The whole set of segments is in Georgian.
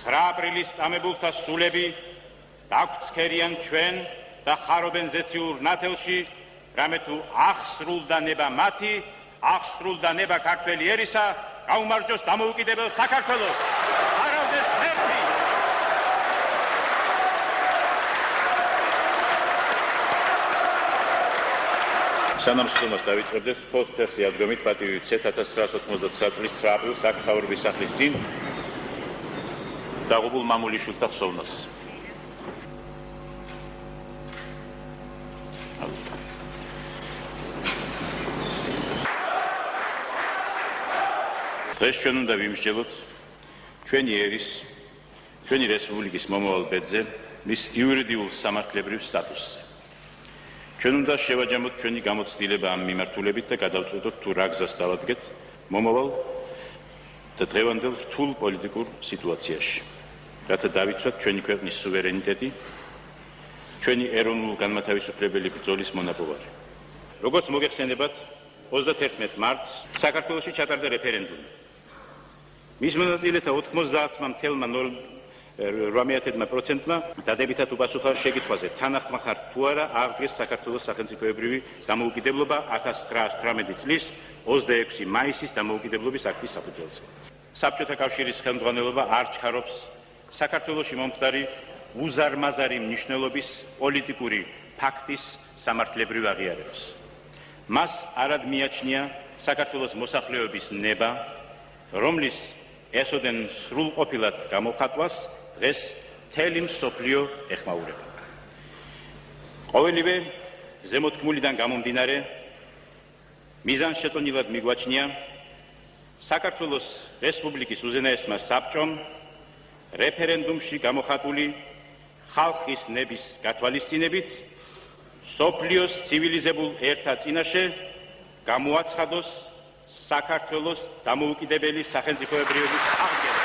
9 აპრილის წამებულთა სულები დაგვცქერიან ჩვენ და ხარობენ ზეციურ ნათელში, რამე თუ აღსრულდა ნება მათი, აღსრულდა ნება ქართველი ერისა, გაუმარჯოს დამოუკიდებელ საქართველოს. არავდეს ღმერთი. სანამ სტუმარს დავიწყებდეთ, ფოსტერსი ადგომით პატივი ვიცეთ 1999 წლის 9 აპრილს აქ მთავრობის სახლის წინ დაღუპულ მამულიშვილთა ხსოვნას. დღეს ჩვენ უნდა ვიმსჯელოთ ჩვენი ერის, ჩვენი რესპუბლიკის მომავალ ბედზე, მის იურიდიულ სამართლებრივ სტატუსზე. ჩვენ უნდა შევაჯამოთ ჩვენი გამოცდილება ამ მიმართულებით და გადავწყვეტოთ თუ რა გზას დავადგეთ მომავალ და დღევანდელ რთულ პოლიტიკურ სიტუაციაში, რათა დავიცვათ ჩვენი ქვეყნის სუვერენიტეტი, ჩვენი ეროვნულ-განმათავისუფლებელი ბრძოლის მონაპოვარი. როგორც მოგეხსენებათ, 31 მარტს საქართველოში ჩატარდა რეფერენდუმი. მის მონაწილეთა 90.8%-მა დადებითად უპასუხა შეკითხვაზე, თანახმა ხართ თუ არა აღდგეს საქართველოს სახელმწიფოებრივი დამოუკიდებლობა 1918 წლის 26 მაისის დამოუკიდებლობის აქტის საფუძველზე. საბჭოთა კავშირის ხელმძღვანელობა არ ჩქარობს საქართველოში მომხდარი უზარმაზარი მნიშვნელობის პოლიტიკური ფაქტის სამართლებრივ აღიარებას. მას არად მიაჩნია საქართველოს მოსახლეობის ნება, რომლის ესოდენ სრულყოფილად გამოხატვას დღეს მთელი მსოფლიო ეხმაურება. ყოველივე ზემოთქმულიდან გამომდინარე, მიზანშეწონილად მიგვაჩნია საქართველოს რესპუბლიკის უზენაესმა საბჭომ რეფერენდუმში გამოხატული ხალხის ნების გათვალისწინებით მსოფლიოს ცივილიზებულ ერთა წინაშე გამოაცხადოს საქართველოს დამოუკიდებელი სახელმწიფოებრიობის აღდგენა.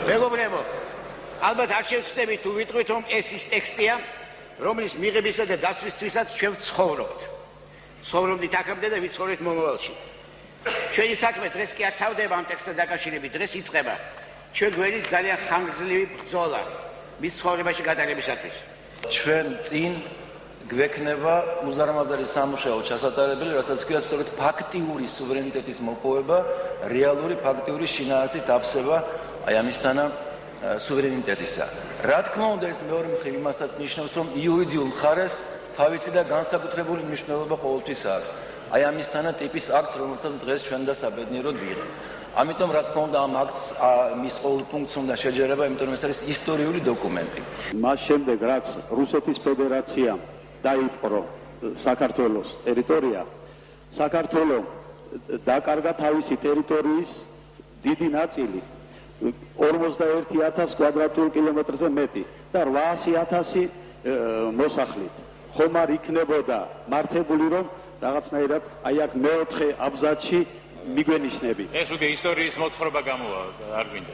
მეგობრებო, ალბათ არ შევცდებით თუ ვიტყვით, რომ ეს ის ტექსტია, რომლის მიღებისა და დაცვისთვისაც ჩვენ ვცხოვრობთ. ცხოვრობდით აქამდე და ვიცხოვრეთ მომავალში. ჩვენი საქმე დღეს კი არ თავდება ამ ტექსტთან დაკავშირებით, დღეს იწყება ჩვენ გვერდის ძალიან ხანგრძლივი ბრძოლა მის ცხოვრებაში გადაღებისათვის. ჩვენ წინ გვექნება უზარმაზარი სამუშაო ჩასატარებელი, რასაც ქვია სწორედ ფაქტიური სუვერენიტეტის მოპოვება, რეალური ფაქტიური შინაარსით ავსება აი ამისთანა სუვერენიტეტისა. რა თქმა უნდა, ეს მეორე მხრივ იმასაც ნიშნავს, რომ იურიდიულ მხარეს თავისი და განსაკუთრებული მნიშვნელობა ყოველთვის აქვს. აი ამისთანა ტიპის აქტს, რომელსაც დღეს ჩვენ და საბედნიეროდ ვიღებთ. ამიტომ რა თქმა უნდა ამ აქტს მის ყოველ პუნქტს უნდა შეჯერება, იმიტომ რომ ეს არის ისტორიული დოკუმენტი. მას შემდეგ რაც რუსეთის ფედერაციამ დაიპყრო საქართველოს ტერიტორია, საქართველო დაკარგა თავისი ტერიტორიის დიდი ნაწილი 41,000 კვადრატულ კილომეტრზე მეტი და 800,000 მოსახლით. ხომ არ იქნებოდა მართებული, რომ რაღაცნაირად აი აქ მეოთხე აბზაცში მიგვენიშნები. ეს უკვე ისტორიის მოთხრობა გამოვა, არ გვინდა.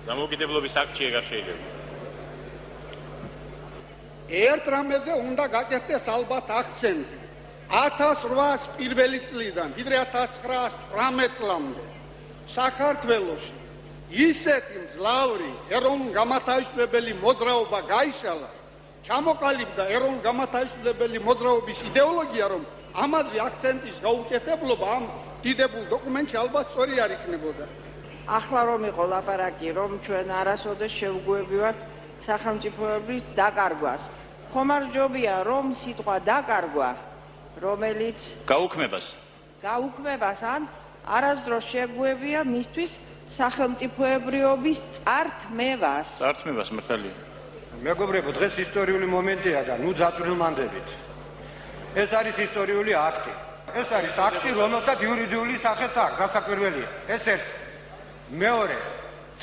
დამოუკიდებლობის აქტში ეგ არ შეიძლება. ერთ რამეზე უნდა გაკეთდეს ალბათ აქცენტი. 1800 პირველი წლიდან ვიდრე 1918 წლამდე საქართველოში ისეთი მძლავრი ეროვნულ-განმათავისუფლებელი მოძრაობა გაიშალა, ჩამოყალიბდა ეროვნულ-განმათავისუფლებელი მოძრაობის იდეოლოგია, რომ ამაზე აქცენტის გაუკეთებლობა ამ დიდებულ დოკუმენტში ალბათ სწორი არ იქნებოდა. ახლა რომ იყო ლაპარაკი, რომ ჩვენ არასოდეს შევგვევივართ სახელმწიფოების დაკარგვას. ხომ არ ჯობია, რომ სიტყვა დაკარგვა, რომელიც გაუქმებას ან არასდროს შეგვევია მისთვის სახელმწიფოებრიობის წართმევას. წართმევას მართალია. მეგობრებო, დღეს ისტორიული მომენტია და ნუ ძაწვრილმანდებით. ეს არის ისტორიული აქტი. ეს არის აქტი, რომელსაც იურიდიული სახეც აქვს, გასაკვირველია. ეს ერთი. მეორე,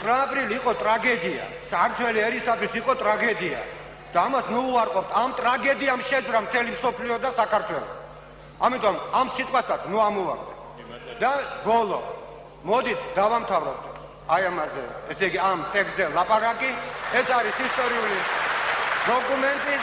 9 აპრილი იყო ტრაგედია. საქართველოს ერისათვის იყო ტრაგედია. და ამას ნუ უარყოფთ, ამ ტრაგედიამ შეძვრა მთელი მსოფლიო და საქართველო. ამიტომ ამ სიტყვასაც ნუ ამოვარდეთ. და ბოლო მოდით დავამთავროთ აი ამაზე, ესე იგი ამ ტექსტზე ლაპარაკი, ეს არის ისტორიული დოკუმენტი.